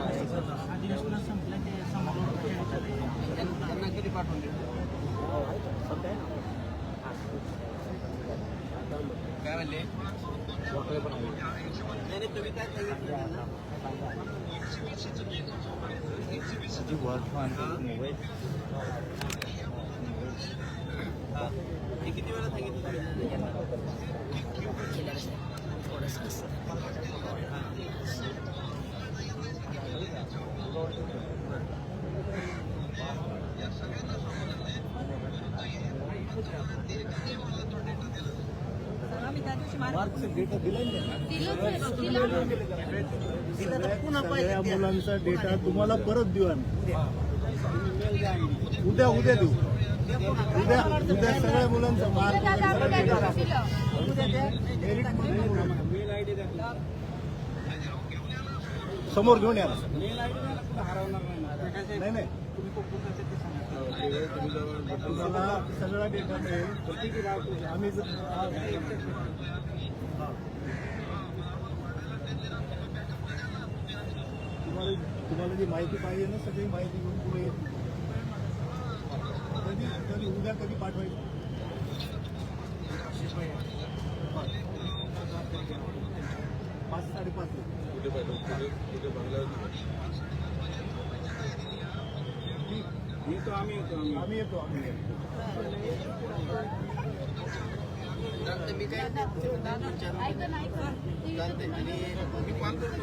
अधिवेशनात संपलं ते त्यांना कधी पाठवून देऊ काय म्हणले नाही तुम्ही काय सांगितलं मोबाईल किती वेळा सांगितलं सगळ्या मुलांचा डेटा तुम्हाला परत देऊ आम्ही उद्या देऊ उद्या सगळ्या मुलांचा समोर घेऊन या नाही तुम्हाला सगळा डेटा मिळेल आम्ही तुम्हाला जी माहिती पाहिजे ना सगळी माहिती घेऊन पुढे कधी उद्या कधी पाठवायची 5:30 आम्ही येतो मी काय चालते आणि मी कॉल करतो